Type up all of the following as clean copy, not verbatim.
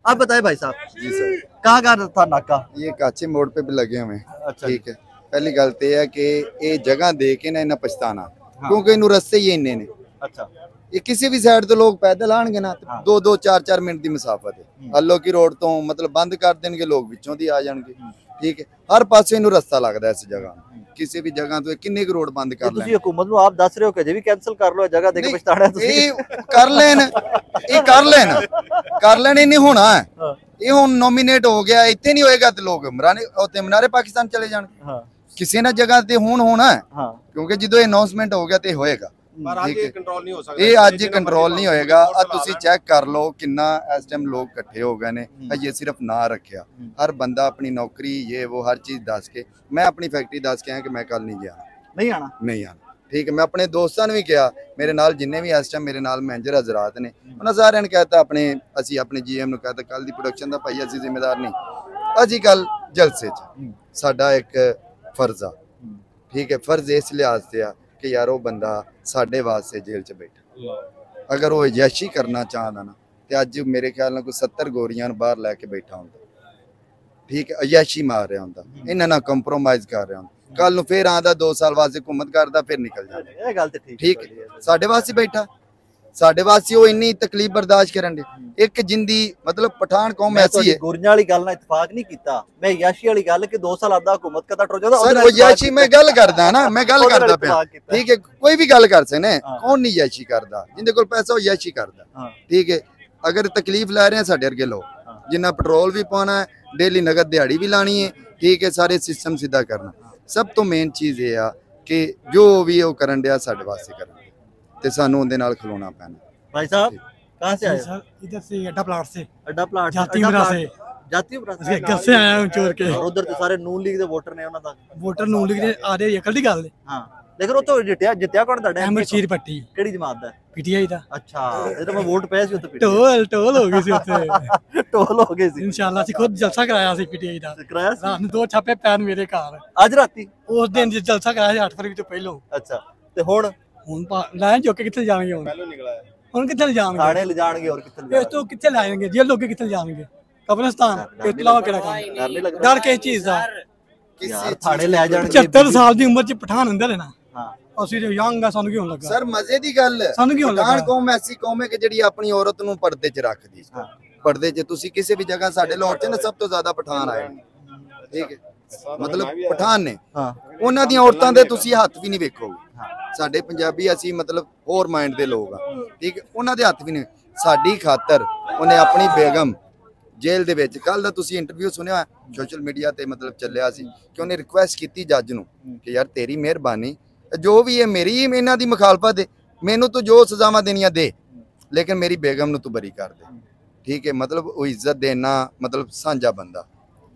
आप बताए भाई साहब जी सर, कहाँ कहाँ था नाका? ये काचे मोड़ पे भी लगे हुए हैं। अच्छा ठीक है, पहली गल तो यह है कि ये जगह दे के ना इन्हें पछताना, हाँ। क्योंकि इन्हों रस्ते ही इन्ने ने। अच्छा ये किसी भी साइड तो लोग पैदल आएंगे ना, हाँ। 2-2 4-4 मिनट की मुसाफत है। हल्लो की रोड तो मतलब बंद कर देंगे, लोग विचों दी आ जाएंगे। ठीक है, हर पासे इन्हों रस्ता लगता है इस जगह, किसी भी जगह तो किन्ने की रोड बंद कर ਤੁਸੀਂ लें। ਹਕੂਮਤ ਨੂੰ ਆਪ ਦੱਸ ਰਹੇ ਹੋ ਕਿ ਜੇ ਵੀ ਕੈਨਸਲ ਕਰ ਲਓ ਜਗ੍ਹਾ ਦੇ ਕੇ ਪਛਤਾਣਾ ਤੁਸੀਂ ਇਹ ਕਰ ਲੈਣ, ਇਹ ਕਰ ਲੈਣ ਇਹ ਨਹੀਂ ਹੋਣਾ ਹੈ। ਇਹ ਹੁਣ ਨੋਮੀਨੇਟ ਹੋ ਗਿਆ, ਇੱਥੇ ਨਹੀਂ ਹੋਏਗਾ ਤੇ ਲੋਕ ਮਨਾਰੇ ਪਾਕਿਸਤਾਨ ਚਲੇ ਜਾਣਗੇ। ਹਾਂ ਕਿਸੇ ਨਾ ਜਗ੍ਹਾ ਤੇ ਹੁਣ ਹੋਣਾ ਹੈ, ਹਾਂ ਕਿਉਂਕਿ ਜਦੋਂ ਇਹ ਅਨਾਉਂਸਮੈਂਟ ਹੋ ਗਿਆ ਤੇ ਹੋਏਗਾ। ਪਰ ਅੱਜ ਇਹ ਕੰਟਰੋਲ ਨਹੀਂ ਹੋ ਸਕਦਾ, ਇਹ ਅੱਜ ਕੰਟਰੋਲ ਨਹੀਂ ਹੋਏਗਾ। ਆ ਤੁਸੀਂ ਚੈੱਕ ਕਰ ਲਓ ਕਿੰਨਾ ਇਸ ਟਾਈਮ ਲੋਕ ਇਕੱਠੇ ਹੋ ਗਏ ਨੇ। ਇਹ ਸਿਰਫ ਨਾਂ ਰੱਖਿਆ, ਹਰ ਬੰਦਾ ਆਪਣੀ ਨੌਕਰੀ ਇਹ ਉਹ ਹਰ ਚੀਜ਼ ਦੱਸ ਕੇ। ਮੈਂ ਆਪਣੀ ਫੈਕਟਰੀ ਦੱਸ ਕੇ ਆਇਆ ਕਿ ਮੈਂ ਕੱਲ ਨਹੀਂ ਗਿਆ, ਨਹੀਂ ਆਣਾ ਨਹੀਂ ਆਣਾ। ਠੀਕ ਹੈ, ਮੈਂ ਆਪਣੇ ਦੋਸਤਾਂ ਨੂੰ ਵੀ ਕਿਹਾ, ਮੇਰੇ ਨਾਲ ਜਿੰਨੇ ਵੀ ਇਸ ਟਾਈਮ ਮੇਰੇ ਨਾਲ ਮੈਨੇਜਰ ਹਜ਼ਰਾਤ ਨੇ, ਉਹਨਾਂ ਸਾਰਿਆਂ ਨੇ ਕਹਿਤਾ ਅਸੀਂ ਆਪਣੇ ਜੀਐਮ ਨੂੰ ਕਹਿਤਾ ਕੱਲ ਦੀ ਪ੍ਰੋਡਕਸ਼ਨ ਦਾ ਭਾਈ ਅਸੀਂ ਜ਼ਿੰਮੇਦਾਰ ਨਹੀਂ। ਅਸੀਂ ਕੱਲ ਜਲਸੇ 'ਚ ਸਾਡਾ ਇੱਕ ਫਰਜ਼ ਆ। ਠੀਕ ਹੈ, ਫਰਜ਼ ਇਸ ਲਿਹਾਜ਼ ਤੇ ਆ ਕਿ ਯਾਰ ਉਹ ਬੰਦਾ ਸਾਡੇ ਵਾਸਤੇ ਜੇਲ੍ਹ 'ਚ ਬੈਠਾ। ਅਗਰ ਉਹ ਅਯਾਸ਼ੀ ਕਰਨਾ ਚਾਹੁੰਦਾ ਨਾ ਤੇ ਅੱਜ ਮੇਰੇ ਖਿਆਲ ਨਾਲ ਕੋਈ 70 ਗੋਰੀਆਂ ਨੂੰ ਬਾਹਰ ਲੈ ਕੇ ਬੈਠਾ ਹੁੰਦਾ। ਠੀਕ ਹੈ, ਅਯਾਸ਼ੀ ਮਾਰ ਰਿਹਾ ਹੁੰਦਾ, ਇਹਨਾਂ ਨਾਲ ਕੰਪਰੋਮਾਈਜ਼ ਕਰ ਰਿਹਾ ਹੁੰਦਾ। ਕੱਲ ਨੂੰ ਫੇਰ ਆਂਦਾ 2 ਸਾਲ ਵਾਸਤੇ ਘੁੰਮਤ ਕਰਦਾ, ਫਿਰ ਨਿਕਲ ਜਾਂਦਾ। ਇਹ ਗੱਲ ਤੇ ਠੀਕ ਠੀਕ ਹੈ, ਸਾਡੇ ਵਾਸਤੇ ਬੈਠਾ, ਸਾਡੇ ਵਾਸਤੇ ਉਹ ਇੰਨੀ ਤਕਲੀਫ ਬਰਦਾਸ਼ਤ ਕਰਨ ਦੇ। ਇੱਕ ਜਿੰਦੀ ਮਤਲਬ ਪਠਾਨ ਕੌਮ ਐਸੀ ਹੈ। ਗੋਰੀਆਂ ਵਾਲੀ ਗੱਲ ਨਾਲ ਇਤਫਾਕ ਨਹੀਂ ਕੀਤਾ ਮੈਂ, ਯਾਸ਼ੀ ਵਾਲੀ ਗੱਲ ਕਿ 2 ਸਾਲ ਆਦਾ ਹਕੂਮਤ ਕਦਾ ਟੁਰ ਜਾਂਦਾ ਸਰ ਉਹ ਯਾਸ਼ੀ ਮੈਂ ਗੱਲ ਕਰਦਾ ਨਾ, ਮੈਂ ਗੱਲ ਕਰਦਾ ਪਿਆ। ਠੀਕ ਹੈ, ਕੋਈ ਵੀ ਗੱਲ ਕਰ ਸਕਨੇ, ਕੌਣ ਨਹੀਂ ਯਾਸ਼ੀ ਕਰਦਾ? ਜਿੰਦੇ ਕੋਲ ਪੈਸਾ ਉਹ ਯਾਸ਼ੀ ਕਰਦਾ। ਠੀਕ ਹੈ, ਅਗਰ ਤਕਲੀਫ ਲੈ ਰਹੇ ਆ ਸਾਡੇ ਵਰਗੇ ਲੋਕ, ਜਿੰਨਾ ਪੈਟਰੋਲ ਵੀ ਪਾਉਣਾ ਹੈ, ਡੇਲੀ ਨਗਦ ਦਿਹਾੜੀ ਵੀ ਲਾਣੀ ਹੈ। ਠੀਕ ਹੈ, ਸਾਰੇ ਸਿਸਟਮ ਸਿੱਧਾ ਕਰਨਾ। ਸਭ ਤੋਂ ਮੇਨ ਚੀਜ਼ ਇਹ ਆ ਕਿ ਜੋ ਵੀ ਉਹ ਕਰਨ ਡਿਆ ਸਾਡੇ ਵਾਸਤੇ ਕਰਨ ਤੇ ਸਾਨੂੰ ਉਹਦੇ ਨਾਲ ਖਲੋਣਾ ਪੈਣਾ। भाई साहब कहाँ से आए? सर इधर से अड्डा प्लाट से, अड्डा प्लाट जाती उमरा से, जाती उमरा से घर से आया हूँ चोर के। और उधर तो सारे नून लीग दे वोटर ने ਉਹਨਾਂ ਦਾ वोटर नून लीग ने आ रहे अकल दी गल ਹਾਂ ਲੇਕਿਨ ਉਹ ਤਾਂ ਜਿੱਤਿਆ ਕੌਣ ਤੁਹਾਡਾ? अहमद शीर पट्टी ਕਿਹੜੀ ਜਮਾਤ ਦਾ? पीटीआई दा। ਅੱਛਾ ਇਹ ਤਾਂ ਮੈਂ ਵੋਟ ਪਾਇਆ ਸੀ ਉੱਥੇ टोल हो गई सी उत्थे। ਟੋਲ ਹੋ ਗਏ ਸੀ इंशाल्लाह ਅਸੀਂ खुद जलसा कराया सी पीटीआई दा। ਕਰਾਇਆ ਸੀ रात ਨੂੰ 2 छापे पैन मेरे घर ਅੱਜ ਰਾਤੀ। उस दिन जलसा कराया 8 फरवरी ਤੋਂ ਪਹਿਲਾਂ। ਅੱਛਾ ਤੇ ਹੁਣ ਲਾਇਆ ਚੁੱਕ ਕੇ ਕਿੱਥੇ ਜਾਣਗੇ ਹੁਣ? ਪਹਿਲੋਂ ਨਿਕਲਾ ਹੁਣ ਕਿੱਥੇ ਜਾਣਗੇ? ਥਾਣੇ ਲਿਜਾਣਗੇ ਹੋਰ ਕਿੱਥੇ ਇਸ ਲਿਜਾਣਗੇ? ਤੋਂ ਕਿੱਥੇ ਲਾਏਂਗੇ? ਜੇਲ੍ਹ ਲੋਕੇ ਕਿੱਥੇ ਜਾਣਗੇ? ਕਬਰਸਤਾਨ ਇਸ ਤੋਂ ਇਲਾਵਾ ਕਿਹੜਾ ਕੰਮ? ਡਰ ਨਹੀਂ ਲੱਗਦਾ? ਡਰ ਕਿਸ ਚੀਜ਼ ਦਾ? ਯਾਰ ਥਾਣੇ ਲੈ ਜਾਣਗੇ 75 ਸਾਲ ਦੀ ਉਮਰ 'ਚ ਪਠਾਨ ਹੁੰਦੇ ਨੇ ਨਾ, ਹਾਂ ਅਸੀਂ ਜੋ ਯੰਗ ਆ ਸਾਨੂੰ ਕੀ ਹੋਣ ਲੱਗਾ? ਸਰ ਮਜ਼ੇ ਦੀ ਗੱਲ ਹੈ, ਸਾਨੂੰ ਕੀ ਹੋਣ ਲੱਗਾ? ਪਠਾਨ ਕੌਮ ਐਸੀ ਕੌਮ ਹੈ ਕਿ ਜਿਹੜੀ ਆਪਣੀ ਔਰਤ ਨੂੰ ਪਰਦੇ 'ਚ ਰੱਖਦੀ। ਪਰਦੇ 'ਚ ਤੁਸੀਂ ਕਿਸੇ ਵੀ ਜਗ੍ਹਾ ਸਾਡੇ ਲਾਹੌਰ 'ਚ ਨਾ ਸਭ ਤੋਂ ਜ਼ਿਆਦਾ ਪਠਾਨ ਆਏ ਨੇ। ਠੀਕ ਹੈ, ਮਤਲਬ ਪਠਾਨ ਨੇ, ਹਾਂ ਉਹਨਾਂ ਦੀਆਂ ਔਰਤਾਂ ਦੇ ਤੁਸੀਂ ਹੱਥ ਵੀ ਨਹੀਂ ਵੇਖੋਗੇ। ਸਾਡੇ ਪੰਜਾਬੀ ਅਸੀਂ ਮਤਲਬ ਹੋਰ ਮਾਈਂਡ ਦੇ ਲੋਕ ਆ। ਠੀਕ ਹੈ, ਉਹਨਾਂ ਦੇ ਹੱਥ ਵੀ ਨਹੀਂ। ਸਾਡੀ ਖਾਤਰ ਉਹਨੇ ਆਪਣੀ ਬੇਗਮ ਜੇਲ੍ਹ ਦੇ ਵਿੱਚ, ਕੱਲ ਦਾ ਤੁਸੀਂ ਇੰਟਰਵਿਊ ਸੁਣਿਆ ਸੋਸ਼ਲ ਮੀਡੀਆ ਤੇ ਮਤਲਬ ਚੱਲਿਆ ਸੀ ਕਿ ਉਹਨੇ ਰਿਕੁਐਸਟ ਕੀਤੀ ਜੱਜ ਨੂੰ ਕਿ ਯਾਰ ਤੇਰੀ ਮਿਹਰਬਾਨੀ, ਜੋ ਵੀ ਹੈ ਮੇਰੀ ਇਹਨਾਂ ਦੀ ਮੁਖਾਲਫਤ ਹੈ, ਮੈਨੂੰ ਤੂੰ ਜੋ ਸਜ਼ਾਵਾਂ ਦੇਣੀਆਂ ਦੇ, ਲੇਕਿਨ ਮੇਰੀ ਬੇਗਮ ਨੂੰ ਤੂੰ ਬਰੀ ਕਰ ਦੇ। ਠੀਕ ਹੈ, ਮਤਲਬ ਉਹ ਇੱਜ਼ਤ ਦੇਣਾ, ਮਤਲਬ ਸਾਂਝਾ ਬੰਦਾ।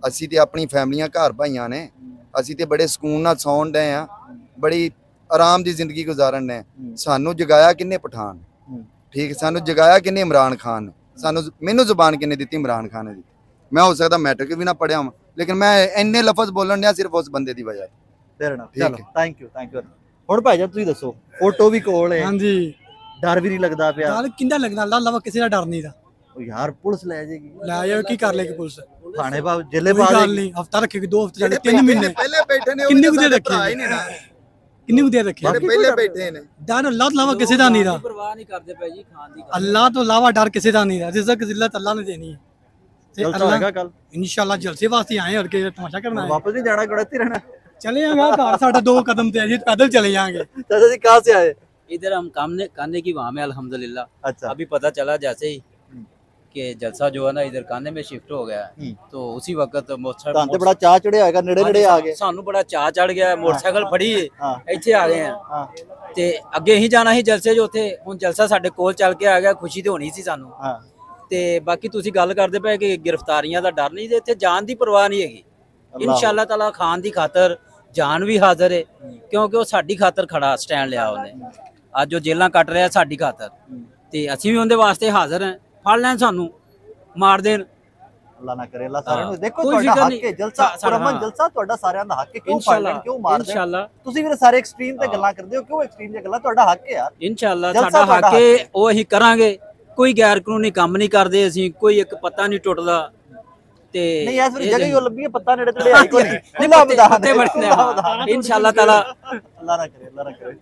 ਅਸੀਂ ਤੇ ਆਪਣੀ ਫੈਮਲੀਆਂ ਘਰ ਭਾਈਆਂ ਨੇ, ਅਸੀਂ ਤੇ ਬੜੇ ਸਕੂਨ ਨਾਲ ਸੌਣ ਡਏ ਆ, ਬੜੀ ਆਰਾਮ ਦੀ ਜ਼ਿੰਦਗੀ ਗੁਜ਼ਾਰਨ ਨੇ। ਸਾਨੂੰ ਜਗਾਇਆ ਕਿੰਨੇ? ਪਠਾਨ। ਠੀਕ, ਸਾਨੂੰ ਜਗਾਇਆ ਕਿੰਨੇ? ਇਮਰਾਨ ਖਾਨ ਨੇ। ਸਾਨੂੰ ਮੈਨੂੰ ਜ਼ੁਬਾਨ ਕਿੰਨੇ ਦਿੱਤੀ? ਇਮਰਾਨ ਖਾਨ ਨੇ ਦਿੱਤੀ। ਮੈਂ ਹੋ ਸਕਦਾ ਮੈਟ੍ਰਿਕ ਵੀ ਨਾ ਪੜਿਆ ਹਾਂ, ਲੇਕਿਨ ਮੈਂ ਇੰਨੇ ਲਫ਼ਜ਼ ਬੋਲਣ ਡਿਆ ਸਿਰਫ ਉਸ ਬੰਦੇ ਦੀ ਵਜ੍ਹਾ ਤੋਂ। ਫੇਰ ਨਾ ਚਲੋ ਥੈਂਕ ਯੂ। ਹੁਣ ਭਾਈ ਜਾਨ ਤੁਸੀਂ ਦੱਸੋ, ਫੋਟੋ ਵੀ ਕੋਲ ਹੈ, ਹਾਂਜੀ ਡਰ ਵੀ ਨਹੀਂ ਲੱਗਦਾ ਪਿਆ? ਨਾਲ ਕਿੰਦਾ ਲੱਗਦਾ? ਅੱਲਾ ਲਾਵਾ ਕਿਸੇ ਦਾ ਡਰ ਨਹੀਂ ਦਾ। ਉਹ ਯਾਰ ਪੁਲਿਸ ਲੈ ਜਾਏਗੀ, ਲੈ ਜਾਓ, ਕੀ ਕਰ ਲੇਗੀ ਪੁਲਿਸ? ਥਾਣੇ ਬਾਬ ਜੇਲੇ ਕੋਈ ਪਾ ਗੱਲ ਦੇਗੀ। ਨਹੀਂ, ਹਫਤਾ ਰੱਖੇਗੀ, 2 ਹਫਤੇ ਜਾਂਦੇ, 3 ਮਹੀਨੇ। ਪਹਿਲੇ ਬੈਠੇ ਨੇ ਕਿੰਨੇ ਕੁ ਦੇਰ ਰੱਖੇ? ਕਿੰਨੇ ਕੁ ਦੇਰ ਰੱਖੇ? ਜਿਹੜੇ ਪਹਿਲੇ ਬੈਠੇ ਨੇ। ਡਰ ਅੱਲਾ ਤੋਂ ਇਲਾਵਾ ਕਿਸੇ ਦਾ ਨਹੀਂ ਦਾ। ਪਰਵਾਹ ਨਹੀਂ ਕਰਦੇ ਪਏ ਜੀ ਖਾਣ ਦੀ। ਅੱਲਾ ਤੋਂ ਇਲਾਵਾ ਡਰ ਕਿਸੇ ਦਾ ਨਹੀਂ ਦਾ। ਰਿਜ਼ਕ ਜ਼ਿਲਤ ਅੱਲਾ ਨੇ ਦੇਣੀ ਹੈ ਤੇ ਜਲਸਾ ਹੋਏਗਾ ਕੱਲ इंशाल्लाह। जलसे वास्ते आए और के तमाशा करना है। वापस नहीं जाना, गड़ती रहना। चले जाएंगे घर, साढ़े 2 कदम पे है जी, पैदल चले जाएंगे। चाचा जी कहाँ से आए? इधर हम काम करने की वहाँ में अल्हम्दुलिल्लाह। अच्छा अभी पता चला जैसे ही कि जलसा जो है ना इधर काने में शिफ्ट हो गया है, तो उसी वक्त ਤੁਹਾਨੂੰ ਤੇ ਬੜਾ ਚਾਹ ਚੜਿਆ ਹੋਏਗਾ, ਨੇੜੇ ਨੇੜੇ ਆ ਗਏ। ਸਾਨੂੰ ਬੜਾ ਚਾਹ ਚੜ ਗਿਆ, ਮੋਟਰਸਾਈਕਲ ਫੜੀ ਹਾਂ ਇੱਥੇ ਆ ਗਏ ਆ ਤੇ ਅੱਗੇ ਹੀ ਜਾਣਾ ਸੀ ਜਲਸੇ ਜੋ ਉੱਥੇ। ਹੁਣ ਜਲਸਾ ਸਾਡੇ ਕੋਲ ਚੱਲ ਕੇ ਆ ਗਿਆ, ਖੁਸ਼ੀ ਤੇ ਹੋਣੀ ਸੀ ਸਾਨੂੰ। ਹਾਂ ਤੇ ਬਾਕੀ ਤੁਸੀਂ ਗੱਲ ਕਰਦੇ ਪਏ ਕਿ ਗ੍ਰਿਫਤਾਰੀਆਂ ਦਾ ਡਰ ਨਹੀਂ, ਤੇ ਇੱਥੇ ਜਾਨ ਦੀ ਪਰਵਾਹ ਨਹੀਂ ਹੈਗੀ। ਇਨਸ਼ਾਅੱਲਾ ਤਾਲਾ ਖਾਨ ਦੀ ਖਾਤਰ ਜਾਨ ਵੀ ਹਾਜ਼ਰ ਹੈ, ਕਿਉਂਕਿ ਉਹ ਸਾਡੀ ਖਾਤਰ ਖੜਾ ਸਟੈਂਡ ਲਿਆ ਉਹਨੇ। ਅੱਜ ਉਹ ਜੇਲਾਂ ਕੱਟ ਰਿਹਾ ਸਾਡੀ ਖਾਤਰ, ਤੇ ਅਸੀਂ ਵੀ ਉਹਦੇ ਵਾਸਤੇ ਹਾਜ਼ਰ ਹਾਂ। ਫੜ ਲੈਣ ਸਾਨੂੰ, ਮਾਰ ਦੇਣ, ਅੱਲਾ ਨਾ ਕਰੇ। ਅੱਲਾ ਸਾਰਿਆਂ ਨੂੰ ਦੇਖੋ, ਕੋਈ ਤੁਹਾਡਾ ਫਿਕਰ ਹੱਕ ਨਹੀਂ। ਹੈ ਜਲਸਾ, ਪੁਰਅਮਨ ਜਲਸਾ ਤੁਹਾਡਾ ਸਾਰਿਆਂ ਦਾ ਹੱਕ ਹੈ। ਕਿਉਂ ਫੜ ਲੈਣ, ਕਿਉਂ ਮਾਰ ਦੇਣ? ਇਨਸ਼ਾਅੱਲਾ ਤੁਸੀਂ ਵੀ ਸਾਰੇ ਐਕਸਟ੍ਰੀਮ ਤੇ ਗੱਲਾਂ ਕਰਦੇ ਹੋ, ਕਿਉਂ ਐਕਸਟ੍ਰੀਮ ਦੀਆਂ ਗੱਲਾਂ? ਤੁਹਾਡਾ ਹੱਕ ਹੈ ਯਾਰ, ਇਨਸ਼ਾਅੱਲਾ ਜਲਸਾ ਸਾਡਾ ਹੱਕ ਤੁਹਾਡਾ ਹੈ, ਉਹ ਅਸੀਂ ਕਰਾਂਗੇ। ਕੋਈ ਗੈਰ ਕਾਨੂੰਨੀ ਕੰਮ ਨਹੀਂ ਕਰਦੇ ਅਸੀਂ, ਕੋਈ ਇੱਕ ਪੱਤਾ ਨਹੀਂ ਟੁੱਟਦਾ ਤੇ ਨਹੀਂ ਇਸ ਵਾਰੀ ਜਗ੍ਹਾ ਹੀ ਉਹ ਲੱਭੀ ਹੈ, ਪੱਤਾ ਨੇੜੇ ਤੇੜੇ ਆਈ ਕੋਈ ਖੁੱਲਾ ਮੈਦਾਨ ਹੈ, ਇਨਸ਼ਾਅੱਲਾ ਤਾਲਾ ਅੱਲਾ ਨਾ ਕਰੇ, ਅੱਲਾ ਨਾ ਕਰੇ।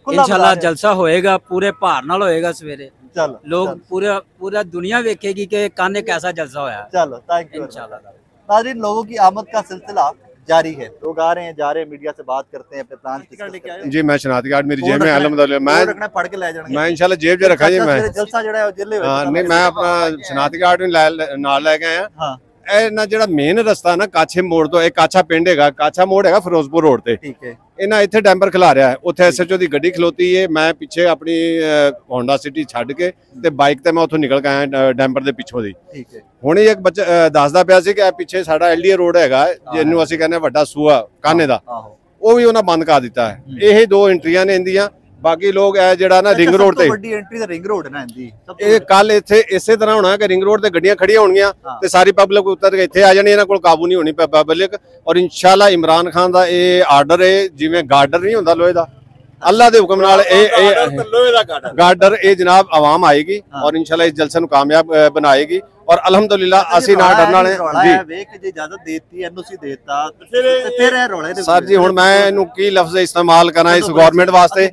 ਇਨਸ਼ਾਅੱਲਾ ਜਲਸਾ ਹੋਏਗਾ, ਪੂਰੇ ਭਾਰ ਨਾਲ ਹੋਏਗਾ ਸਵੇਰੇ। ਚਲੋ ਲੋग पूरा दुनिया देखेगी कि कान्हे कैसा जलसा होया है। चलो थैंक यू इंशाल्लाह। नाज़रीन, लोगों की आमद का सिलसिला जारी है, लोग आ रहे हैं जा रहे हैं, मीडिया से बात करते हैं, अपने प्लान लेके आए जी मैं शनाती कार्ड मेरी जेब में अलहमदुलिल्लाह मैं रखना पढ़ के ले जाएंगे मैं इंशाल्लाह जेब च रखा जी मैं जलसा जड़ा है जिले नहीं मैं अपना शनाती कार्ड भी नाल लेके आया हाँ ਇਹ ਨਾ ਜਿਹੜਾ ਮੇਨ ਰਸਤਾ ਨਾ ਕਾਛੇ ਮੋੜ ਤੋਂ ਇਹ ਕਾਛਾ ਪਿੰਡ ਹੈਗਾ, ਕਾਛਾ ਮੋੜ ਹੈਗਾ ਫਿਰੋਜ਼ਪੁਰ ਰੋਡ ਤੇ। ਠੀਕ ਹੈ। ਇਹਨਾਂ ਇੱਥੇ ਡੈਂਪਰ ਖਿਲਾ ਰਿਹਾ ਹੈ, ਉੱਥੇ ਐਸਐਚਓ ਦੀ ਗੱਡੀ ਖਲੋਤੀ ਹੈ, ਮੈਂ ਪਿੱਛੇ ਆਪਣੀ ਹੋਂਡਾ ਸਿਟੀ ਛੱਡ ਕੇ ਤੇ ਬਾਈਕ ਤੇ ਮੈਂ ਉੱਥੋਂ ਨਿਕਲ ਕੇ ਆਇਆ ਡੈਂਪਰ ਦੇ ਪਿੱਛੋਂ ਦੀ। ਠੀਕ ਹੈ। ਹੁਣ ਇੱਕ ਬੱਚਾ ਦੱਸਦਾ ਪਿਆ ਸੀ ਕਿ ਇਹ ਪਿੱਛੇ ਸਾਡਾ ਐਲਡੀਏ ਰੋਡ ਹੈਗਾ ਜਿਹਨੂੰ ਅਸੀਂ ਕਹਿੰਦੇ ਵੱਡਾ ਸੂਆ ਕਾਨੇ ਦਾ, ਉਹ ਵੀ ਉਹਨਾਂ ਬੰਦ ਕਰ ਦਿੱਤਾ ਹੈ। ਇਹ ਦੋ ਐਂਟਰੀਆਂ ਨੇ ਇੰਦੀਆਂ, ਬਾਕੀ ਲੋਕ ਇਹ ਜਿਹੜਾ ਨਾ ਰਿੰਗ ਰੋਡ ਤੇ ਵੱਡੀ ਐਂਟਰੀ ਤਾਂ ਰਿੰਗ ਰੋਡ ਹੈ ਨਾ ਇੰਦੀ। ਇਹ ਕੱਲ ਇੱਥੇ ਇਸੇ ਤਰ੍ਹਾਂ ਹੋਣਾ ਕਿ ਰਿੰਗ ਰੋਡ ਤੇ ਗੱਡੀਆਂ ਖੜੀਆਂ ਹੋਣਗੀਆਂ ਤੇ ਸਾਰੀ ਪਬਲਿਕ ਉੱਤਰ ਕੇ ਇੱਥੇ ਆ ਜਾਣੀ, ਇਹਨਾਂ ਕੋਲ ਕਾਬੂ ਨਹੀਂ ਹੋਣੀ ਪਬਲਿਕ। ਔਰ ਇਨਸ਼ਾਅੱਲਾ ਇਮਰਾਨ ਖਾਨ ਦਾ ਇਹ ਆਰਡਰ ਹੈ, ਜਿਵੇਂ ਗਾਰਡਰ ਨਹੀਂ ਹੁੰਦਾ ਲੋਹੇ ਦਾ, अल्लाह के हुक्म नाल गार्डर ये जनाब आवाम आएगी और इंशाल्लाह इस जलसे ਨੂੰ ਕਾਮਯਾਬ बनाएगी और अल्हम्दुलिल्लाह ਅਸੀਂ ਨਾ ਡਰਨ ਵਾਲੇ ਜੀ ਵੇਖ ਜੇ ਇਜਾਜ਼ਤ ਦੇਤੀ ਐਨਓਸੀ ਦੇਤਾ ਫਿਰ ਇਹ ਰੌਲੇ ਦੇ ਸਰ ਜੀ ਹੁਣ ਮੈਂ ਇਹਨੂੰ ਕੀ ਲਫ਼ਜ਼ ਇਸਤੇਮਾਲ ਕਰਾਂ ਇਸ ਗਵਰਨਮੈਂਟ ਵਾਸਤੇ,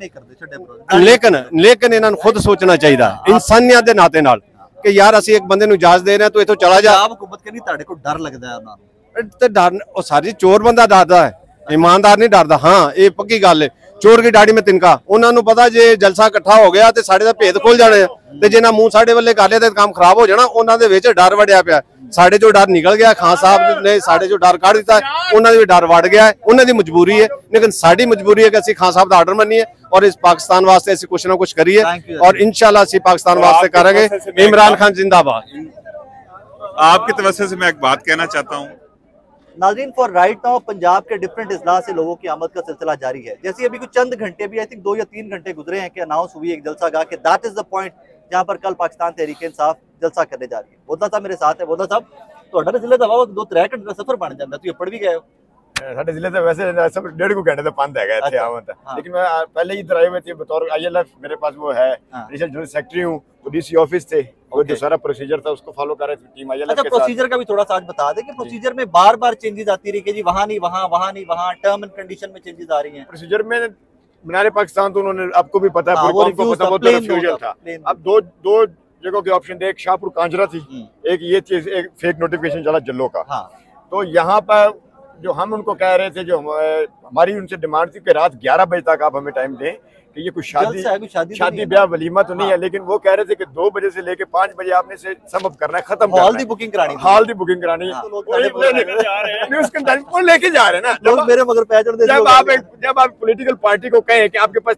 ਲੇਕਿਨ ਇਹਨਾਂ ਨੂੰ ਖੁਦ ਸੋਚਣਾ ਚਾਹੀਦਾ ਇਨਸਾਨੀਅਤ ਦੇ ਨਾਤੇ ਨਾਲ ਕਿ ਯਾਰ ਅਸੀਂ ਇੱਕ ਬੰਦੇ ਨੂੰ ਇਜਾਜ਼ਤ ਦੇ ਰਹੇ ਹਾਂ ਤੂੰ ਇੱਥੋਂ ਚਲਾ ਜਾ। ਆਪ ਹਕੂਮਤ ਕਹਿੰਦੀ ਤੁਹਾਡੇ ਕੋਲ ਡਰ ਲੱਗਦਾ ਹੈ ਉਹਨਾਂ ਨੂੰ ਤੇ ਡਰ ਉਹ ਸਾਰੀ ਚੋਰ ਬੰਦਾ ਡਰਦਾ ਹੈ, ईमानदार नहीं डरदा। हाँ ये पक्की गल है, चोर की डाड़ी में तिनका। उन्होंने पता जे जलसा इकट्ठा हो गया तो साढ़े दा भेद खुल जाने ते जे ना मूंह साढ़े वाले कर लिया तो काम खराब हो जाना। उन्होंने दे विच डर वड़िया पिया, साढ़े जो डर निकल गया, खान साहब ने साढ़े जो डर कढ़ दिता है, उन्होंने भी डर वड़ गया है, उन्होंने दी मजबूरी है। लेकिन साड़ी मजबूरी है कि असीं खान साहब दा आर्डर मन्निए और इस पाकिस्तान वास्ते असीं कुछ ना कुछ करिए और इंशाल्लाह असीं पाकिस्तान वास्ते करेंगे। इमरान खान जिंदाबाद। आपकी तवज्जो से मैं एक बात कहना चाहता हूँ नाज़रीन, फॉर राइट नाउ पंजाब के डिफरेंट इजला से लोगों की आमद का सिलसिला जारी है। जैसे अभी कुछ चंद घंटे भी, आई थिंक 2 या 3 घंटे गुजरे हैं कि अनाउंस हुई एक जलसा गाह के दैट इज द पॉइंट जहां पर कल पाकिस्तान तहरीक इंसाफ जलसा करने जा रही है। बोधा साहब मेरे साथ है। बोधा साहब ਤੁਹਾਡਾ ਜ਼ਿਲ੍ਹੇ ਦਾ ਵਾ 2-3 ਘੰਟੇ ਦਾ ਸਫ਼ਰ ਬਣ ਜਾਂਦਾ, ਤੁਸੀਂ ਅੱਪੜ ਵੀ ਗਏ ਹੋ। ਸਾਡੇ ਜ਼ਿਲ੍ਹੇ ਦਾ ਵੈਸੇ सब 1.5 घंटे ਦਾ ਪੰਦ ਹੈਗਾ ਇੱਥੇ ਆਉਣ ਦਾ, लेकिन मैं पहले ही इधर आए हुए थे बतौर ILF। मेरे पास वो है एडिशनल जनरल सेक्रेटरी हूँ, तो DC ऑफिस थे, वो जो सारा प्रोसीजर था उसको फॉलो कर रहे थे टीम ILF अच्छा, के साथ। प्रोसीजर का भी थोड़ा सा आज बता दें कि प्रोसीजर में बार बार चेंजेस आती रही कि जी वहाँ नहीं वहाँ, वहाँ नहीं वहाँ, टर्म एंड कंडीशन में चेंजेस आ रही हैं। प्रोसीजर में मीनार पाकिस्तान तो उन्होंने, आपको भी पता है, कौन को पता, बहुत रिफ्यूजल था। अब दो जगहों के ऑप्शन थे, एक शाहपुर कांजरा थी, एक ये चीज, एक फेक नोटिफिकेशन चला जल्लो का। तो यहाँ पर जो हम उनको कह रहे थे, जो हमारी उनसे डिमांड थी कि रात 11 बजे तक आप हमें टाइम दें कि ये कुछ शादी ब्याह वलीमा तो नहीं है, लेकिन वो कह रहे थे कि 2 बजे से लेके 5 बजे आपने से समअप करना है, खत्म हॉल दी बुकिंग करानी, हॉल दी बुकिंग करानी है। उसके लेके जा रहे हैं ना, मेरे मगर पैदल जब आप पॉलिटिकल पार्टी को कहें कि आपके पास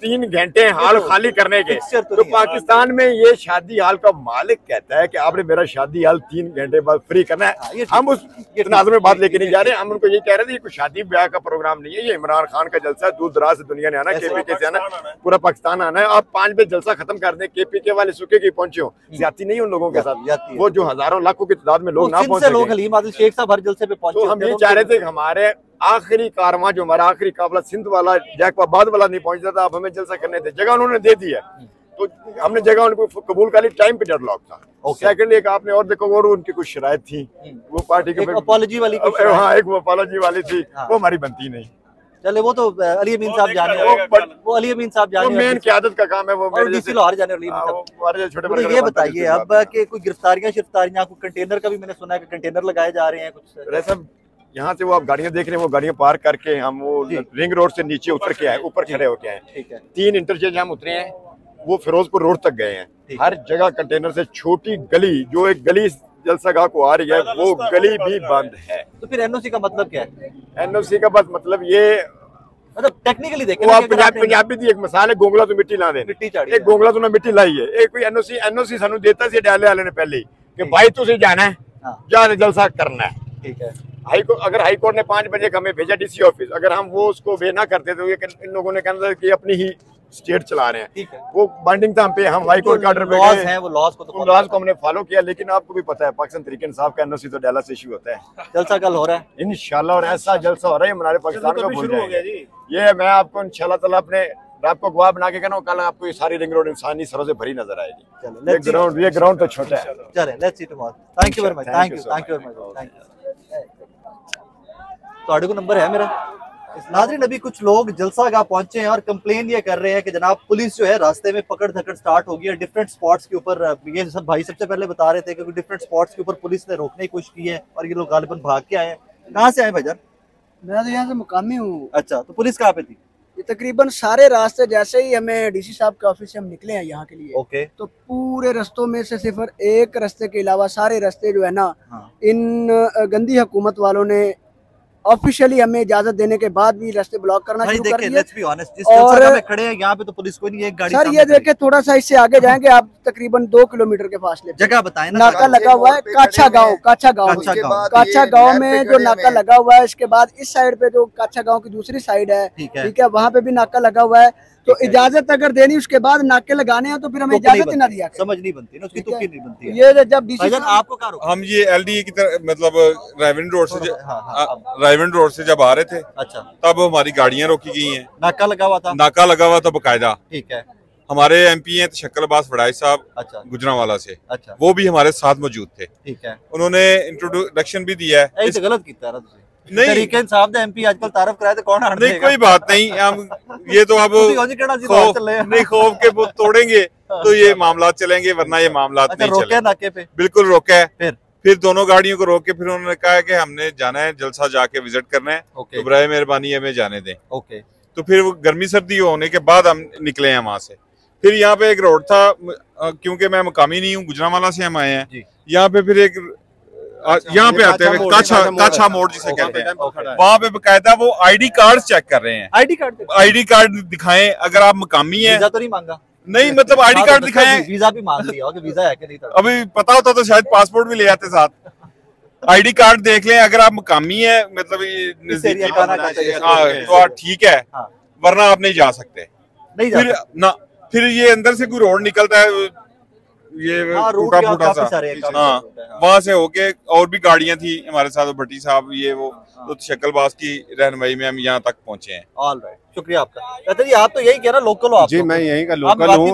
3 घंटे हाल खाली करने के, तो पाकिस्तान में ये शादी हाल का मालिक कहता है कि आपने मेरा शादी हाल 3 घंटे बाद फ्री करना है। हम उस तनाज़ुर में बात लेके नहीं जा रहे, हम उनको ये कह रहे थे ये कोई शादी ब्याह का प्रोग्राम नहीं है, ये इमरान खान का जलसा है, दूर दराज से दुनिया ने आना, KPK से आना, पूरा पाकिस्तान आना है। आप 5 बजे जलसा खत्म कर दें, KPK वाले सुखे की पहुंचे हो, ज्यादती नहीं उन लोगों के साथ, वो जो हजारों लाखों की तादाद में लोग ना पहुंचे, लोग हलीम आदिल शेख साहब हर जलसे पे पहुंचे। तो हम ये चाह रहे थे कि हमारे आखिरी कारवां जो हमारा आखिरी काफिला सिंध वाला जैकबाबाद वाला नहीं पहुंचता था, अब हमें जलसा करने थे, जगह उन्होंने दे दी है, तो हमने जगह उनको कबूल कर ली, टाइम पे डेडलॉक था। सेकंड एक आपने और देखो, और उनकी कुछ शराइत थी, वो पार्टी के अपॉलॉजी वाली, हाँ एक वो अपॉलॉजी वाली थी, वो हमारी बनती नहीं। चले वो तो अली अमीन साहब जाने, वो अली अमीन साहब जाने, मेन क़यादत का काम है, वो DC लाहौर जाने वाली। तो ये बताइए अब कि कोई गिरफ्तारियां, कोई कंटेनर का भी मैंने सुना है कि कंटेनर लगाए जा रहे हैं कुछ। यहाँ से वो आप गाड़ियाँ देख रहे हैं, वो गाड़ियाँ पार्क करके हम वो रिंग रोड से नीचे उतर के आए, ऊपर खड़े होके आए। 3 इंटरचेंज हम उतरे हैं, वो फिरोजपुर रोड तक गए हैं। हर जगह कंटेनर से छोटी गली, जो एक गली जलसागाह को आ रही है, वो गली भी बंद है। तो फिर NOC का मतलब क्या है? NOC का बस मतलब ये, मतलब टेक्निकली देखें, वो पंजाबी दी एक मिसाल है, गोंगला तो मिट्टी ला दे, एक गोंगला तो ना मिट्टी लाई है, एक कोई NOC सानू देता सी डाले वाले ने पहले ही कि भाई तुझे जाना है, जाने जलसा करना है। ठीक है, अगर हाई कोर्ट ने 5 बजे हमें भेजा DC ऑफिस, अगर हम वो उसको वे ना करते तो ये इन लोगों ने कहना था कि अपनी ही स्टेट चला रहे हैं। ठीक है, वो बाइंडिंग था हम पे, हम हाई कोर्ट का ऑर्डर पे गए हैं, वो लॉज को हमने फॉलो किया। लेकिन आपको भी पता है पाकिस्तान तहरीक इंसाफ का NOC तो डाला से इशू होता है। जलसा कल हो रहा है इंशाल्लाह, और ऐसा जलसा हो रहा है हमारे पाकिस्तान में भूल जाएंगे। ये मैं आपको इंशाल्लाह ताला अपने मैं आपको गवाह बना के कहना हूँ, कल आपको ये सारी रिंग रोड इंसानी सरों से भरी नजर आएगी। चलो ये ग्राउंड तो छोटा है। चलें, let's see tomorrow. Thank you very much, thank you very much, thank you. तो को नंबर है मेरा। नाज़रीन, अभी कुछ लोग जलसागाह पहुंचे हैं और कंप्लेन ये कर रहे हैं कि जनाब पुलिस जो है रास्ते में पकड़ धकड़ स्टार्ट हो गई है डिफरेंट स्पॉट्स के ऊपर। ये सब भाई सबसे पहले बता रहे थे कि डिफरेंट स्पॉट्स के ऊपर पुलिस ने रोकने की कोशिश की है और ये लोग गालिबन भाग के आए हैं। कहाँ से आए भाईजान? मैं तो यहाँ से मुकामी हूँ। अच्छा, तो पुलिस कहाँ पे थी? ये तकरीबन सारे रास्ते, जैसे ही हमें डीसी साहब के ऑफिस से हम निकले हैं यहाँ के लिए, ओके, तो पूरे रास्तों में से सिर्फ एक रास्ते के अलावा सारे रास्ते जो है ना, इन गंदी हुकूमत वालों ने ऑफिशियली हमें इजाजत देने के बाद भी रास्ते ब्लॉक करना शुरू कर दिए। लेट्स बी ऑनेस्ट, जिस जगह में खड़े हैं यहाँ पे तो पुलिस कोई नहीं है, एक गाड़ी सर ये देखे, थोड़ा सा इससे आगे जाएंगे आप, तकरीबन 2 किलोमीटर के फासले जगह बताएं ना। नाका लगा हुआ है काछा गाँव, काछा गाँव में जो नाका लगा हुआ है, इसके बाद इस साइड पे जो काछा गाँव की दूसरी साइड है, ठीक है, वहाँ पे भी नाका लगा हुआ है। तो इजाजत अगर देनी उसके बाद नाके लगाने हैं तो फिर हमें इजाजत ही ना दिया, समझ नहीं बनती ना उसकी, तुक्की नहीं बनती है। ये जब डीसी आपको हम ये एलडी की तरफ मतलब रायविंड रोड से जब आ रहे थे, अच्छा, तब हमारी गाड़ियां रोकी गई हैं। नाका लगा हुआ था? नाका लगा हुआ था बकायदा, ठीक है। हमारे एमपी हैं तशक्कुल अब्बास वड़ाई साहब, अच्छा, गुजरांवाला से, अच्छा, वो भी हमारे साथ मौजूद थे, ठीक है। उन्होंने इंट्रोडक्शन भी दिया है। तो गलत किया ना नहीं, तरीकेन साहब ने एमपी आजकल तारफ कराया तो कौन हार नहीं, कोई बात नहीं, हम ये तो अब नहीं खौफ के वो तोड़ेंगे तो ये मामला चलेंगे, वरना ये मामला नहीं चलेंगे। नाके पे बिल्कुल रोका है, फिर दोनों गाड़ियों को रोक के फिर उन्होंने कहा कि हमने जाना है जलसा, जाके विजिट करना है, तो बराए मेहरबानी हमें जाने दें। ओके, तो फिर वो गर्मी सर्दी होने के बाद हम निकले हैं वहां से। फिर यहाँ पे एक रोड था, क्योंकि मैं मुकामी नहीं हूँ, गुजरांवाला से हम आए हैं, यहाँ पे फिर एक यहाँ पे आते हुए काछा मोड़ जिसे कहते हैं, वहाँ पे बकायदा वो आईडी कार्ड चेक कर रहे हैं। आईडी कार्ड दिखाएं अगर आप मुकामी हैं। वीजा तो नहीं मांगा? नहीं, मतलब आईडी कार्ड दिखाएं। वीजा भी मांग लिया कि वीजा है कि नहीं था। अभी पता होता तो शायद पासपोर्ट भी ले आते साथ। आईडी कार्ड देख लें, अगर आप मुकामी है मतलब तो ठीक है, वरना आप नहीं जा सकते। फिर ये अंदर से कोई रोड निकलता है, ये टूटा फूटा सा, हाँ, वहां से होके और भी गाड़ियां थी हमारे साथ, भट्टी साहब ये वो, तो शक्लबाज की रहनुमाई में हम यहाँ तक पहुंचे हैं। ऑल राइट, शुक्रिया आपका। कहते जी आप तो यही कह रहे लोकल हो आप? जी मैं यहीं का लोकल हूँ।